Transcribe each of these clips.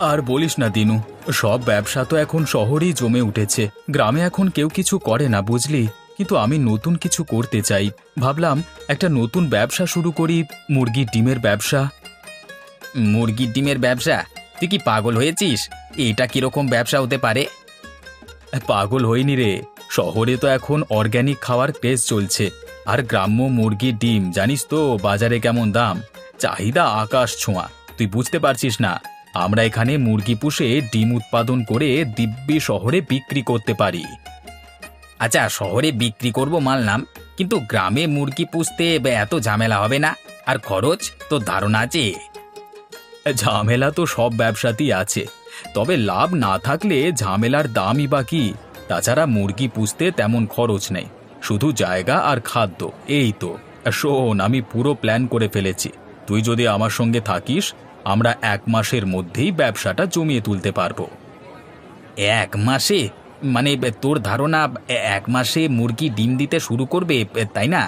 আর বলিস না দিনু, সব ব্যবসা তো এখন শহরেই জমে উঠেছে। গ্রামে এখন কেউ কিছু করে না, বুঝলি। কিন্তু আমি নতুন কিছু করতে চাই। ভাবলাম একটা নতুন ব্যবসা শুরু করি, মুরগির ডিমের ব্যবসা। মুরগির ডিমের ব্যবসা? তুই কি পাগল হয়েছিস? এটা কিরকম ব্যবসা হতে পারে? পাগল হইনি রে। শহরে তো এখন অর্গ্যানিক খাওয়ার ক্রেজ চলছে। আর গ্রাম্য মুরগির ডিম জানিস তো বাজারে কেমন দাম। চাহিদা আকাশ ছোঁয়া। তুই বুঝতে পারছিস না, আমরা এখানে মুরগি পুষে ডিম উৎপাদন করে দিব্যি শহরে বিক্রি করতে পারি। আচ্ছা, শহরে বিক্রি করব মানলাম, কিন্তু গ্রামে মুরগি পুষতে এত ঝামেলা হবে না? আর খরচ তোর ধারণা আছে? ঝামেলা তো সব ব্যবসাতেই আছে, তবে লাভ না থাকলে ঝামেলার দামই বা কি। তাছাড়া মুরগি পুষতে তেমন খরচ নেই, শুধু জায়গা আর খাদ্য, এই তো। শোন, আমি পুরো প্ল্যান করে ফেলেছি। তুই যদি আমার সঙ্গে থাকিস, আমরা 1 মাসের মধ্যেই ব্যবসাটা জমিয়ে তুলতে পারবো। 1 মাসে? মানে তোর ধারণা 1 মাসে মুরগি ডিম দিতে শুরু করবে, তাই না?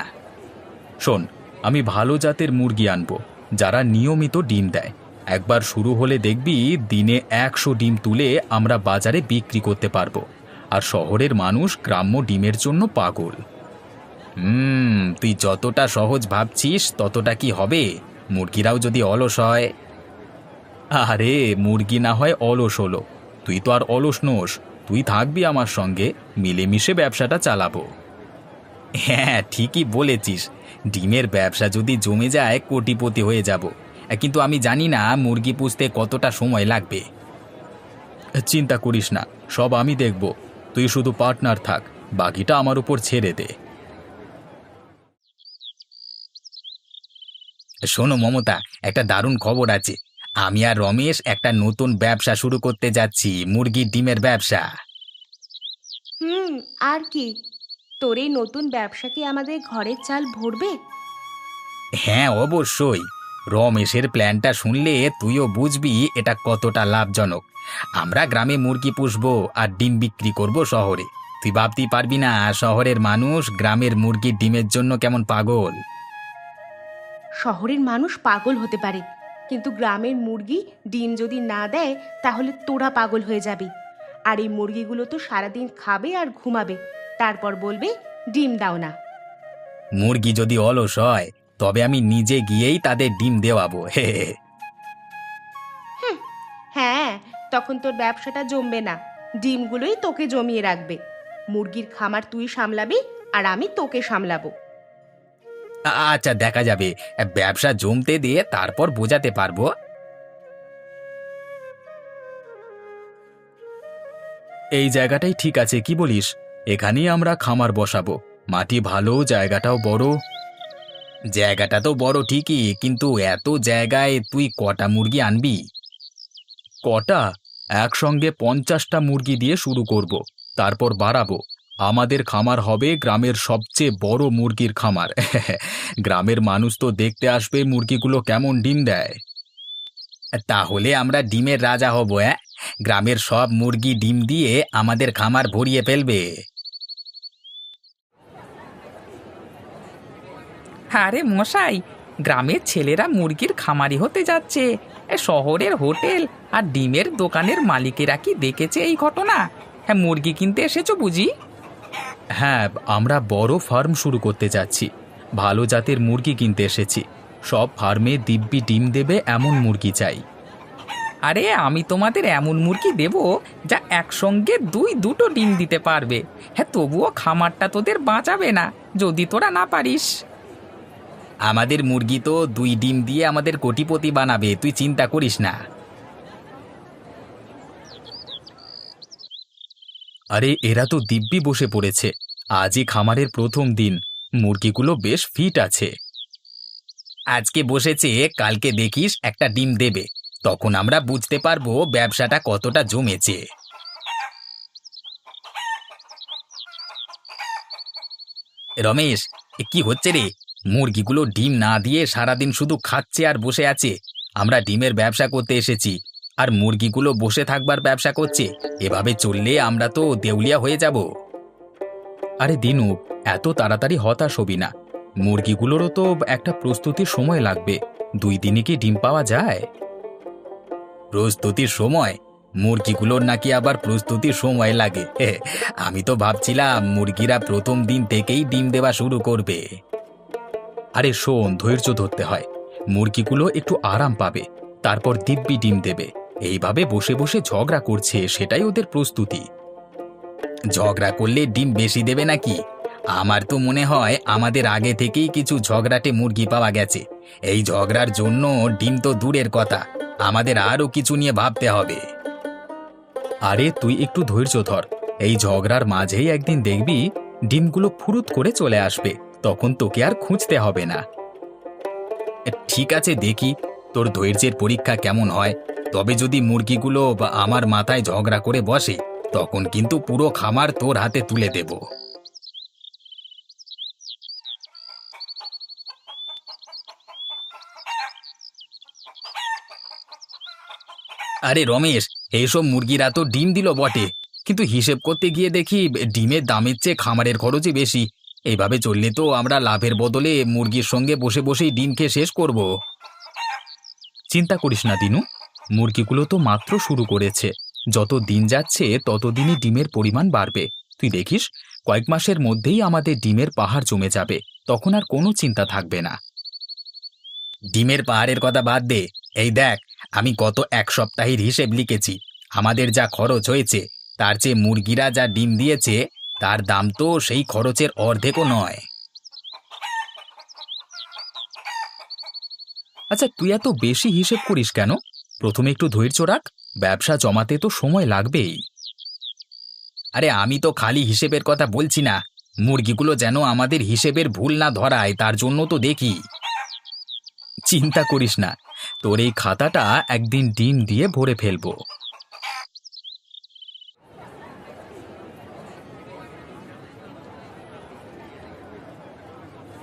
শোন, আমি ভালো জাতের মুরগি আনবো, যারা নিয়মিত ডিম দেয়। একবার শুরু হলে দেখবি দিনে 100 ডিম তুলে আমরা বাজারে বিক্রি করতে পারবো। আর শহরের মানুষ গ্রাম্য ডিমের জন্য পাগল। তুই যতটা সহজ ভাবছিস ততটা কি হবে? মুরগিরাও যদি অলস হয়? আরে মুরগি না হয় অলস হলো, তুই তো আর অলস নোস। তুই থাকবি আমার সঙ্গে, মিলেমিশে ব্যবসাটা চালাবো। হ্যাঁ, ঠিকই বলেছিস। ডিমের ব্যবসা যদি জমে যায় কোটিপতি হয়ে যাব। কিন্তু আমি জানি না মুরগি পুষতে কতটা সময় লাগবে। চিন্তা করিস না, সব আমি দেখব। তুই শুধু পার্টনার থাক, বাকিটা আমার উপর ছেড়ে দে। শোনো মমতা, একটা দারুণ খবর আছে। আমি আর রমেশ একটা নতুন ব্যবসা শুরু করতে যাচ্ছি, মুরগির ডিমের ব্যবসা। হুম। আর কি? তোর এই নতুন ব্যবসা কি আমাদের ঘরের চাল ভরবে? হ্যাঁ, অবশ্যই। রমেশের প্ল্যানটা শুনলে তুইও বুঝবি এটা কতটা লাভজনক। আমরা গ্রামে মুরগি পুষবো আর ডিম বিক্রি করব শহরে। তুই ভাবতেই পারবি না শহরের মানুষ গ্রামের মুরগির ডিমের জন্য কেমন পাগল। শহরের মানুষ পাগল হতে পারে, কিন্তু গ্রামের মুরগি ডিম যদি না দেয় তাহলে তোরা পাগল হয়ে যাবি। আর এই মুরগিগুলো তো সারাদিন খাবে আর ঘুমাবে, তারপর বলবে ডিম দাও না। মুরগি যদি অলস হয় তবে আমি নিজে গিয়েই তাদের ডিম দেওয়াবো। হে হে। হ্যাঁ, তখন তোর ব্যবসাটা জমবে না, ডিমগুলোই তোকে জমিয়ে রাখবে। মুরগির খামার তুই সামলাবি আর আমি তোকে সামলাবো। আচ্ছা, দেখা যাবে। ব্যবসা জমতে দিয়ে তারপর বোঝাতে পারবো। এই জায়গাটাই ঠিক আছে, কি বলিস? এখানেই আমরা খামার বসাবো। মাটি ভালো, জায়গাটাও বড়। জায়গাটা তো বড় ঠিকই, কিন্তু এত জায়গায় তুই কটা মুরগি আনবি? কটা? একসঙ্গে 50টা মুরগি দিয়ে শুরু করব, তারপর বাড়াবো। আমাদের খামার হবে গ্রামের সবচেয়ে বড় মুরগির খামার। গ্রামের মানুষ তো দেখতে আসবে মুরগিগুলো কেমন ডিম দেয়। তাহলে আমরা ডিমের রাজা হব। গ্রামের সব মুরগি ডিম দিয়ে আমাদের খামার ভরিয়ে ফেলবে। আরে মশাই, গ্রামের ছেলেরা মুরগির খামারি হতে যাচ্ছে। শহরের হোটেল আর ডিমের দোকানের মালিকেরা কি দেখেছে এই ঘটনা? হ্যাঁ, মুরগি কিনতে এসেছো বুঝি? হ্যাঁ, আমরা বড় ফার্ম শুরু করতে যাচ্ছি। ভালো জাতের মুরগি কিনতে এসেছি। সব ফার্মে দিব্যি ডিম দেবে এমন মুরগি চাই। আরে আমি তোমাদের এমন মুরগি দেব যা একসঙ্গে দুটো ডিম দিতে পারবে। হ্যাঁ, তবুও খামারটা তোদের বাঁচাবে না যদি তোরা না পারিস। আমাদের মুরগি তো 2 ডিম দিয়ে আমাদের কোটিপতি বানাবে, তুই চিন্তা করিস না। আরে এরা তো দিব্যি বসে পড়েছে। আজই খামারের প্রথম দিন, মুরগিগুলো বেশ ফিট আছে। আজকে বসেছে, কালকে দেখিস একটা ডিম দেবে। তখন আমরা বুঝতে পারবো ব্যবসাটা কতটা জমেছে। রমেশ, কি হচ্ছে রে? মুরগিগুলো ডিম না দিয়ে সারাদিন শুধু খাচ্ছে আর বসে আছে। আমরা ডিমের ব্যবসা করতে এসেছি, আর মুরগিগুলো বসে থাকবার ব্যবসা করছে। এভাবে চললে আমরা তো দেউলিয়া হয়ে যাব। আরে দিনু, এত তাড়াতাড়ি হতাশ হবি না। মুরগিগুলোরও তো একটা প্রস্তুতির সময় লাগবে। 2 দিনে কি ডিম পাওয়া যায়? প্রস্তুতির সময়? মুরগিগুলোর নাকি আবার প্রস্তুতির সময় লাগে। আমি তো ভাবছিলাম মুরগিরা প্রথম দিন থেকেই ডিম দেওয়া শুরু করবে। আরে শোন, ধৈর্য ধরতে হয়। মুরগিগুলো একটু আরাম পাবে, তারপর দিব্যি ডিম দেবে। এইভাবে বসে বসে ঝগড়া করছে, সেটাই ওদের প্রস্তুতি। ঝগড়া করলে ডিম বেশি দেবে নাকি? আমার তো মনে হয় আমাদের আগে থেকেই কিছু ঝগড়াটে মুরগি পাওয়া গেছে। এই ঝগড়ার জন্য ডিম তো দূরের কথা, আমাদের আরও কিছু নিয়ে ভাবতে হবে। আরে তুই একটু ধৈর্য ধর। এই ঝগড়ার মাঝেই একদিন দেখবি ডিমগুলো ফুরুত করে চলে আসবে, তখন তোকে আর খুঁজতে হবে না। ঠিক আছে, দেখি তোর ধৈর্যের পরীক্ষা কেমন হয়। তবে যদি মুরগিগুলো বা আমার মাথায় ঝগড়া করে বসে, তখন কিন্তু পুরো খামার তোর হাতে তুলে দেব। আরে রমেশ, এইসব মুরগিরা তো ডিম দিল বটে, কিন্তু হিসেব করতে গিয়ে দেখি ডিমের দামের চেয়ে খামারের খরচই বেশি। এইভাবে চললে তো আমরা লাভের বদলে মুরগির সঙ্গে বসে বসেই ডিম খেয়ে শেষ করব। চিন্তা করিস না দিনু, মুরগিগুলো তো মাত্র শুরু করেছে। যত দিন যাচ্ছে ততদিনই ডিমের পরিমাণ বাড়বে। তুই দেখিস, কয়েক মাসের মধ্যেই আমাদের ডিমের পাহাড় জমে যাবে, তখন আর কোনো চিন্তা থাকবে না। ডিমের পাহাড়ের কথা বাদ দে, এই দেখ, আমি গত এক সপ্তাহের হিসেব লিখেছি। আমাদের যা খরচ হয়েছে তার চেয়ে মুরগিরা যা ডিম দিয়েছে তার দাম তো সেই খরচের অর্ধেকও নয়। আচ্ছা, তুই এত বেশি হিসেব করিস কেন? প্রথমে একটু ধৈর্য রাখ, ব্যবসা জমাতে তো সময় লাগবেই। আরে আমি তো খালি হিসেবের কথা বলছি না, মুরগিগুলো যেন আমাদের হিসেবের ভুল না ধরায় তার জন্য তো দেখি। চিন্তা করিস না, তোর এই খাতাটা একদিন ডিম দিয়ে ভরে ফেলবো।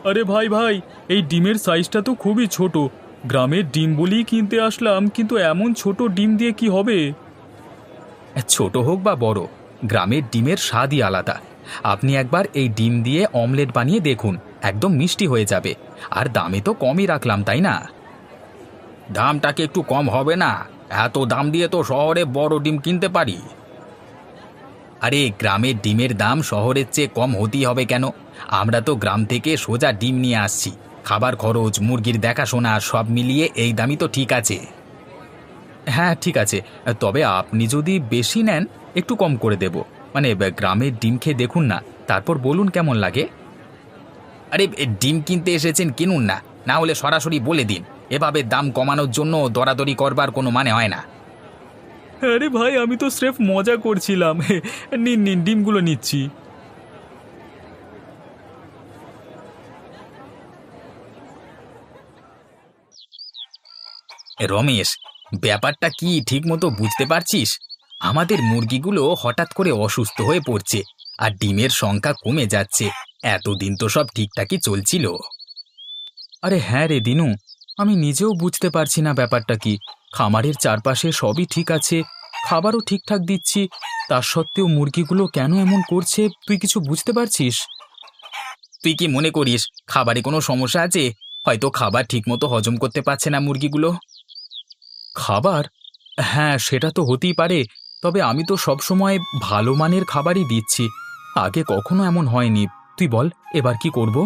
আরে ভাই ভাই, এই ডিমের সাইজটা তো খুবই ছোট। গ্রামের ডিম বলেই কিনতে আসলাম, কিন্তু এমন ছোট ডিম দিয়ে কি হবে? ছোট হোক বা বড়, গ্রামের ডিমের স্বাদই আলাদা। আপনি একবার এই ডিম দিয়ে অমলেট বানিয়ে দেখুন, একদম মিষ্টি হয়ে যাবে। আর দামে তো কমই রাখলাম, তাই না? দামটাকে একটু কম হবে না? এত দাম দিয়ে তো শহরে বড় ডিম কিনতে পারি। আরে গ্রামের ডিমের দাম শহরের চেয়ে কম হতেই হবে কেন? আমরা তো গ্রাম থেকে সোজা ডিম নিয়ে আসছি। খাবার খরচ, মুরগির দেখাশোনা সব মিলিয়ে এই দামই তো ঠিক আছে। হ্যাঁ ঠিক আছে, তবে আপনি যদি বেশি নেন একটু কম করে দেব। মানে গ্রামের ডিম খেয়ে দেখুন না, তারপর বলুন কেমন লাগে। আরে ডিম কিনতে এসেছেন, কিনুন না, না হলে সরাসরি বলে দিন। এভাবে দাম কমানোর জন্য দরাদরি করবার কোনো মানে হয় না। আরে ভাই, আমি তো স্রেফ মজা করছিলাম। নিন নিন, ডিমগুলো নিচ্ছি। রমেশ, ব্যাপারটা কি ঠিক মতো বুঝতে পারছিস? আমাদের মুরগিগুলো হঠাৎ করে অসুস্থ হয়ে পড়ছে আর ডিমের সংখ্যা কমে যাচ্ছে। এতদিন তো সব ঠিকঠাকই চলছিল। আরে হ্যাঁ রে দিনু, আমি নিজেও বুঝতে পারছি না ব্যাপারটা কি। খামারের চারপাশে সবই ঠিক আছে, খাবারও ঠিকঠাক দিচ্ছি, তার সত্ত্বেও মুরগিগুলো কেন এমন করছে তুই কিছু বুঝতে পারছিস? তুই কি মনে করিস খাবারে কোনো সমস্যা আছে? হয়তো খাবার ঠিকমতো হজম করতে পারছে না মুরগিগুলো। খাবার? হ্যাঁ, সেটা তো হতেই পারে। তবে আমি তো সবসময় ভালো মানের খাবারই দিচ্ছি, আগে কখনো এমন হয়নি। তুই বল, এবার কি করব?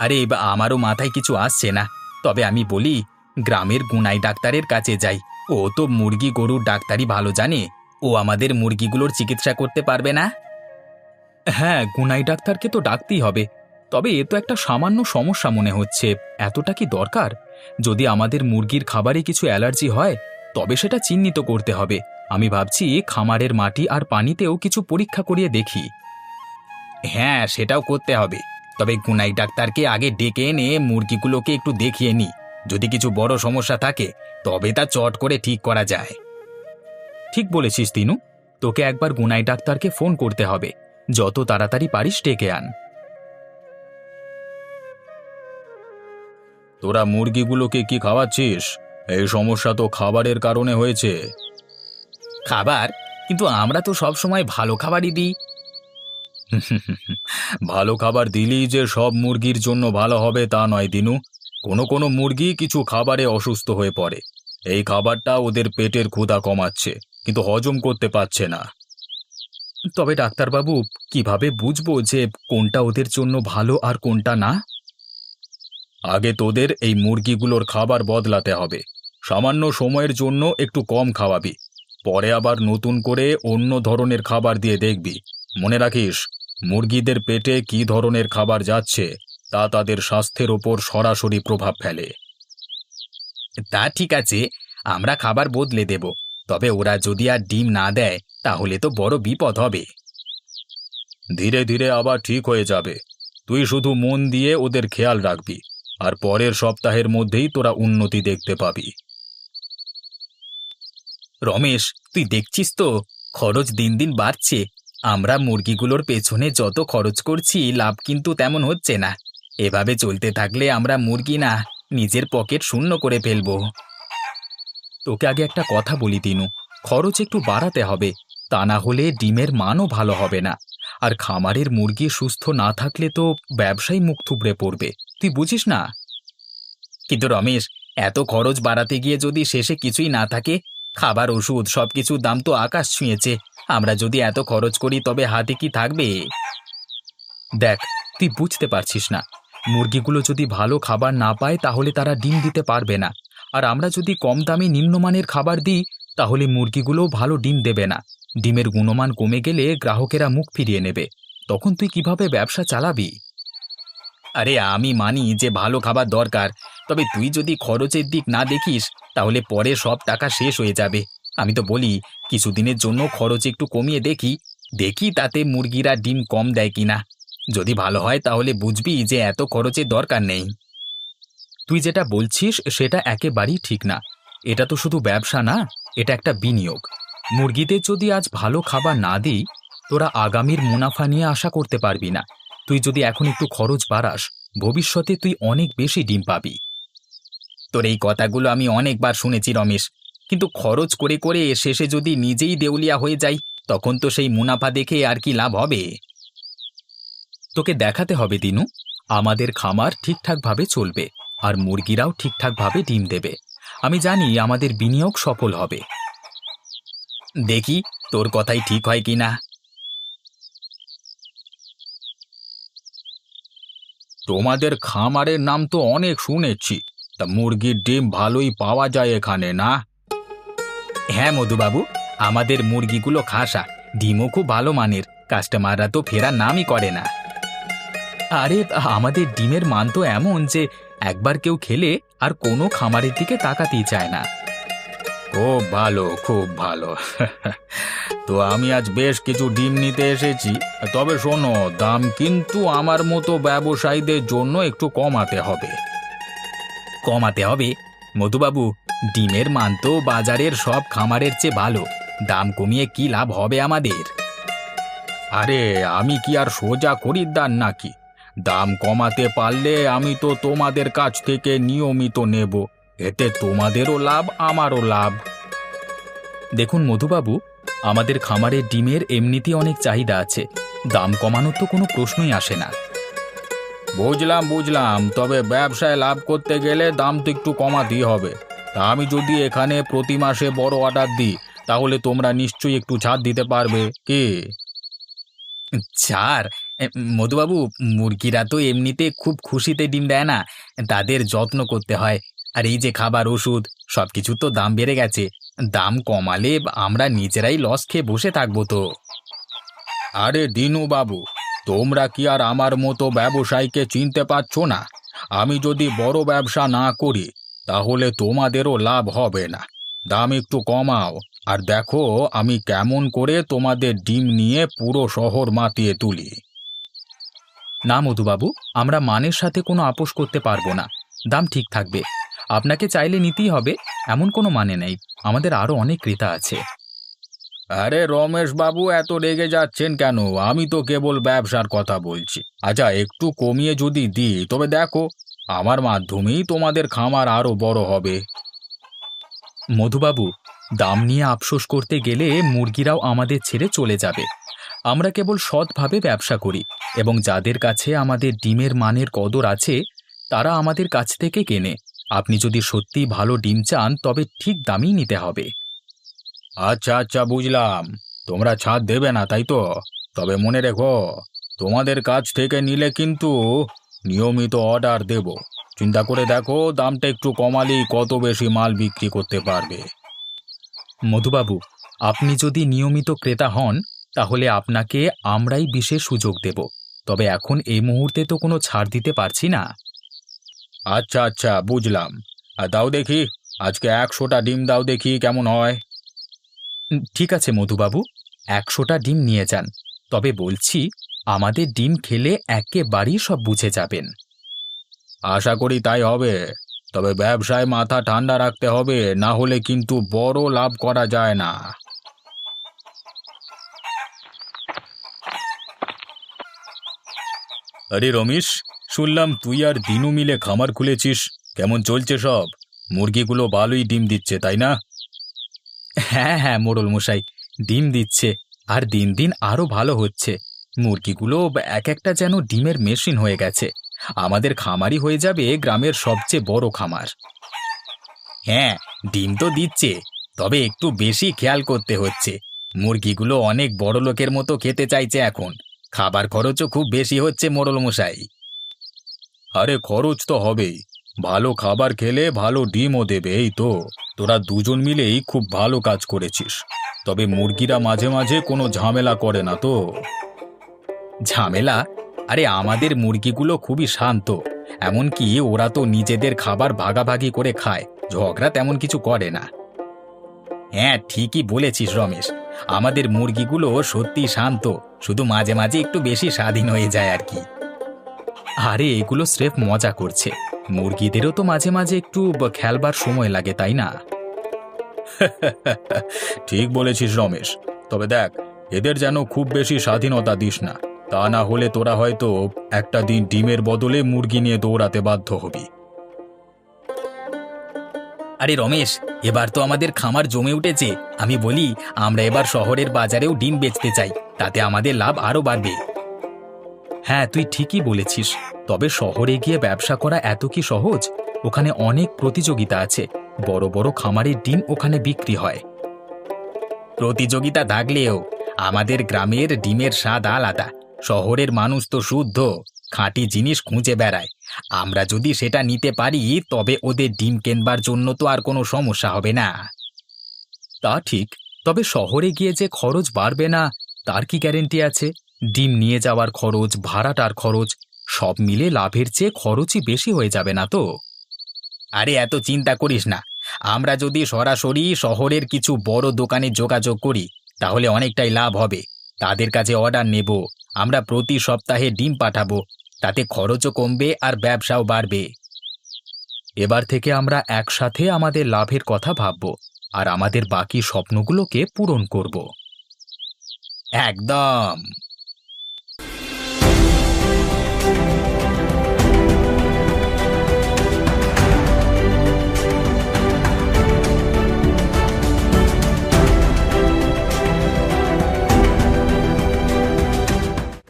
আরে আমারও মাথায় কিছু আসছে না। তবে আমি বলি, গ্রামের গুনাই ডাক্তারের কাছে যাই। ও তো মুরগি গরুর ডাক্তারই ভালো জানে। ও আমাদের মুরগিগুলোর চিকিৎসা করতে পারবে না? হ্যাঁ, গুনাই ডাক্তারকে তো ডাকতেই হবে। তবে এ তো একটা সামান্য সমস্যা মনে হচ্ছে, এতটা কি দরকার? যদি আমাদের মুরগির খাবারে কিছু অ্যালার্জি হয় তবে সেটা চিহ্নিত করতে হবে। আমি ভাবছি খামারের মাটি আর পানিতেও কিছু পরীক্ষা করিয়ে দেখি। হ্যাঁ, সেটাও করতে হবে। তবে গুনাই ডাক্তারকে আগে ডেকে এনে মুরগিগুলোকে একটু দেখিয়ে নি। যদি কিছু বড় সমস্যা থাকে তবে তা চট করে ঠিক করা যায়। ঠিক বলেছিস তিনু, তোকে একবার গুনাই ডাক্তারকে ফোন করতে হবে। যত তাড়াতাড়ি পারিস ডেকে আন। তোরা মুরগিগুলোকে কি খাওয়াচ্ছিস? এই সমস্যা তো খাবারের কারণে হয়েছে। খাবার? কিন্তু আমরা তো সব সময় ভালো খাবারই দিই। ভালো খাবার দিলেই যে সব মুরগির জন্য ভালো হবে তা নয় দিনু। কোনো কোনো মুরগি কিছু খাবারে অসুস্থ হয়ে পড়ে। এই খাবারটা ওদের পেটের ক্ষুধা কমাচ্ছে, কিন্তু হজম করতে পারছে না। তবে ডাক্তারবাবু, কিভাবে বুঝবো যে কোনটা ওদের জন্য ভালো আর কোনটা না? আগে তোদের এই মুরগিগুলোর খাবার বদলাতে হবে। সামান্য সময়ের জন্য একটু কম খাওয়াবি, পরে আবার নতুন করে অন্য ধরনের খাবার দিয়ে দেখবি। মনে রাখিস, মুরগিদের পেটে কী ধরনের খাবার যাচ্ছে তা তাদের স্বাস্থ্যের ওপর সরাসরি প্রভাব ফেলে। তা ঠিক আছে, আমরা খাবার বদলে দেব, তবে ওরা যদি আর ডিম না দেয় তাহলে তো বড় বিপদ হবে। ধীরে ধীরে আবার ঠিক হয়ে যাবে। তুই শুধু মন দিয়ে ওদের খেয়াল রাখবি, আর পরের সপ্তাহের মধ্যেই তোরা উন্নতি দেখতে পাবি। রমেশ, তুই দেখছিস তো খরচ দিন দিন বাড়ছে। আমরা মুরগিগুলোর পেছনে যত খরচ করছি, লাভ কিন্তু তেমন হচ্ছে না। এভাবে চলতে থাকলে আমরা মুরগি না, নিজের পকেট শূন্য করে ফেলবো। তোকে আগে একটা কথা বলি দিনু, খরচ একটু বাড়াতে হবে, তা না হলে ডিমের মানও ভালো হবে না। আর খামারের মুরগি সুস্থ না থাকলে তো ব্যবসায় মুখ থুবড়ে পড়বে, তুই বুঝিস না? কিন্তু রমেশ, এত খরচ বাড়াতে গিয়ে যদি শেষে কিছুই না থাকে, খাবার ওষুধ সবকিছুর দাম তো আকাশ ছুঁয়েছে। আমরা যদি এত খরচ করি তবে হাতে কি থাকবে? দেখ, তুই বুঝতে পারছিস না, মুরগিগুলো যদি ভালো খাবার না পায় তাহলে তারা ডিম দিতে পারবে না। আর আমরা যদি কম দামে নিম্নমানের খাবার দিই তাহলে মুরগিগুলোও ভালো ডিম দেবে না। ডিমের গুণমান কমে গেলে গ্রাহকেরা মুখ ফিরিয়ে নেবে। তখন তুই কিভাবে ব্যবসা চালাবি? আরে আমি মানি যে ভালো খাবার দরকার, তবে তুই যদি খরচের দিক না দেখিস তাহলে পরে সব টাকা শেষ হয়ে যাবে। আমি তো বলি, কিছুদিনের জন্য খরচ একটু কমিয়ে দেখি, দেখি তাতে মুরগিরা ডিম কম দেয় কিনা। যদি ভালো হয় তাহলে বুঝবি যে এত খরচের দরকার নেই। তুই যেটা বলছিস সেটা একেবারেই ঠিক না। এটা তো শুধু ব্যবসা না, এটা একটা বিনিয়োগ। মুরগিদের যদি আজ ভালো খাবার না দিই, তোরা আগামীর মুনাফা নিয়ে আশা করতে পারবি না। তুই যদি এখন একটু খরচ বাড়াস, ভবিষ্যতে তুই অনেক বেশি ডিম পাবি। তোর এই কথাগুলো আমি অনেকবার শুনেছি রমেশ, কিন্তু খরচ করে করে শেষে যদি নিজেই দেউলিয়া হয়ে যাই, তখন তো সেই মুনাফা দেখে আর কি লাভ হবে? তোকে দেখাতে হবে দিনু, আমাদের খামার ঠিকঠাকভাবে চলবে আর মুরগিরাও ঠিকঠাকভাবে ডিম দেবে। আমি জানি আমাদের বিনিয়োগ সফল হবে। দেখি তোর কথাই ঠিক হয় কিনা। তোমাদের খামারের নাম তো অনেক শুনেছি, তা মুরগির ডিম ভালোই পাওয়া যায় এখানে, না? হ্যাঁ মধুবাবু, আমাদের মুরগিগুলো খাসা, ডিমও খুব ভালো মানের, কাস্টমাররা তো ফেরার নামই করে না। আরে, আমাদের ডিমের মান তো এমন যে একবার কেউ খেলে আর কোনো খামারের দিকে তাকাতেই চায় না। খুব ভালো, খুব ভালো। তো আমি আজ বেশ কিছু ডিম নিতে এসেছি, তবে শোনো, দাম কিন্তু আমার মতো ব্যবসায়ীদের জন্য একটু কমাতে হবে। কমাতে হবে? মধুবাবু, ডিমের মান তো বাজারের সব খামারের চেয়ে ভালো, দাম কমিয়ে কি লাভ হবে আমাদের? আরে, আমি কি আর সোজা খরিদ্দার নাকি? দাম কমাতে পারলে আমি তো তোমাদের কাছ থেকে নিয়মিত নেব, এতে তোমাদেরও লাভ আমারও লাভ। দেখুন মধুবাবু, আমাদের খামারের ডিমের এমনিতেই অনেক চাহিদা আছে, দাম কমানোর তো কোনো প্রশ্নই আসে না। বুঝলাম বুঝলাম, তবে ব্যবসায় লাভ করতে গেলে দাম তো একটু কমাতেই হবে। তা আমি যদি এখানে প্রতি মাসে বড় অর্ডার দিই তাহলে তোমরা নিশ্চয়ই একটু ছাড় দিতে পারবে কি? ছাড়? মধুবাবু, মুরগিরা তো এমনিতে খুব খুশিতে ডিম দেয় না, তাদের যত্ন করতে হয়। আর এই যে খাবার ওষুধ সবকিছু তো দাম বেড়ে গেছে, দাম কমালে আমরা নিজেরাই লস খেয়ে বসে থাকবো তো। আরে দিনু বাবু, তোমরা কি আর আমার মতো ব্যবসায়ীকে চিনতে পারছো না? আমি যদি বড় ব্যবসা না করি তাহলে তোমাদেরও লাভ হবে না। দাম একটু কমাও, আর দেখো আমি কেমন করে তোমাদের ডিম নিয়ে পুরো শহর মাতিয়ে তুলি। না মধুবাবু, আমরা মানের সাথে কোনো আপোষ করতে পারবো না, দাম ঠিক থাকবে। আপনাকে চাইলে নিতেই হবে এমন কোনো মানে নেই, আমাদের আরো অনেক ক্রেতা আছে। আরে রমেশ বাবু, এত রেগে যাচ্ছেন কেন? আমি তো কেবল ব্যবসার কথা বলছি। আচ্ছা, একটু কমিয়ে যদি দিই তবে দেখো, আমার মাধ্যমেই তোমাদের খামার আরো বড় হবে। মধুবাবু, দাম নিয়ে আফসোস করতে গেলে মুরগিরাও আমাদের ছেড়ে চলে যাবে। আমরা কেবল সৎভাবে ব্যবসা করি এবং যাদের কাছে আমাদের ডিমের মানের কদর আছে তারা আমাদের কাছ থেকে কেনে। আপনি যদি সত্যিই ভালো ডিম চান তবে ঠিক দামই নিতে হবে। আচ্ছা আচ্ছা, বুঝলাম। তোমরা ছাড় দেবে না, তাই তো? তবে মনে রেখো, তোমাদের কাছ থেকে নিলে কিন্তু নিয়মিত অর্ডার দেব। চিন্তা করে দেখো, দামটা একটু কমালেই কত বেশি মাল বিক্রি করতে পারবে। মধুবাবু, আপনি যদি নিয়মিত ক্রেতা হন তাহলে আপনাকে আমরাই বিশেষ সুযোগ দেব। তবে এখন এই মুহূর্তে তো কোনো ছাড় দিতে পারছি না। আচ্ছা আচ্ছা, বুঝলাম। আর দাও দেখি, আজকে 100টা ডিম দাও দেখি কেমন হয়। ঠিক আছে মধুবাবু, 100টা ডিম নিয়ে যান। তবে বলছি, আমাদের ডিম খেলে একেবারেই সব বুঝে যাবেন। আশা করি তাই হবে। তবে ব্যবসায় মাথা ঠান্ডা রাখতে হবে, না হলে কিন্তু বড় লাভ করা যায় না। আরে রমেশ, শুনলাম তুই আর দিনু মিলে খামার খুলেছিস। কেমন চলছে সব? মুরগিগুলো ভালোই ডিম দিচ্ছে, তাই না? হ্যাঁ হ্যাঁ মোড়ল মশাই, ডিম দিচ্ছে, আর দিন দিন আরো ভালো হচ্ছে। মুরগিগুলো এক একটা যেন ডিমের মেশিন হয়ে গেছে। আমাদের খামারই হয়ে যাবে গ্রামের সবচেয়ে বড় খামার। হ্যাঁ, ডিম তো দিচ্ছে, তবে একটু বেশি খেয়াল করতে হচ্ছে। মুরগিগুলো অনেক বড় লোকের মতো খেতে চাইছে এখন। খাবার খরচও খুব বেশি হচ্ছে মোড়ল মশাই। আরে খরচ তো হবেই। ভালো খাবার খেলে ভালো ডিমও দেবে, এই তো। তোরা দুজন মিলেই খুব ভালো কাজ করেছিস। তবে মুরগিরা মাঝে মাঝে কোনো ঝামেলা করে না তো? ঝামেলা? আরে আমাদের মুরগিগুলো খুবই শান্ত। এমনকি ওরা তো নিজেদের খাবার ভাগাভাগি করে খায়, ঝগড়া তেমন কিছু করে না। হ্যাঁ, ঠিকই বলেছিস রমেশ। আমাদের মুরগিগুলো সত্যি শান্ত, শুধু মাঝে মাঝে একটু বেশি স্বাধীন হয়ে যায় আর কি। আরে এগুলো স্রেফ মজা করছে। মুরগিদেরও তো মাঝে মাঝে একটু খেলবার সময় লাগে, তাই না? ঠিক বলেছিস রমেশ। তবে দেখ, এদের যেন খুব বেশি স্বাধীনতা দিস না। তা না হলে তোরা হয়তো একটা দিন ডিমের বদলে মুরগি নিয়ে দৌড়াতে বাধ্য হবি। আরে রমেশ, এবার তো আমাদের খামার জমে উঠেছে। আমি বলি, আমরা এবার শহরের বাজারেও ডিম বেচতে চাই, তাতে আমাদের লাভ আরও বাড়বে। হ্যাঁ, তুই ঠিকই বলেছিস। তবে শহরে গিয়ে ব্যবসা করা এত কি সহজ? ওখানে অনেক প্রতিযোগিতা আছে। বড় বড় খামারের ডিম ওখানে বিক্রি হয়। প্রতিযোগিতা থাকলেও আমাদের গ্রামের ডিমের স্বাদ আলাদা। শহরের মানুষ তো শুদ্ধ খাঁটি জিনিস খুঁজে বেড়ায়। আমরা যদি সেটা নিতে পারি, তবে ওদের ডিম কেনবার জন্য তো আর কোনো সমস্যা হবে না। তা ঠিক, তবে শহরে গিয়ে যে খরচ বাড়বে না তার কি গ্যারেন্টি আছে? ডিম নিয়ে যাওয়ার খরচ, ভাড়াটার খরচ, সব মিলে লাভের চেয়ে খরচই বেশি হয়ে যাবে না তো? আরে এত চিন্তা করিস না। আমরা যদি সরাসরি শহরের কিছু বড় দোকানে যোগাযোগ করি, তাহলে অনেকটাই লাভ হবে। তাদের কাছে অর্ডার নেব, আমরা প্রতি সপ্তাহে ডিম পাঠাবো। তাতে খরচও কমবে আর ব্যবসাও বাড়বে। এবার থেকে আমরা একসাথে আমাদের লাভের কথা ভাবব, আর আমাদের বাকি স্বপ্নগুলোকে পূরণ করব। একদম।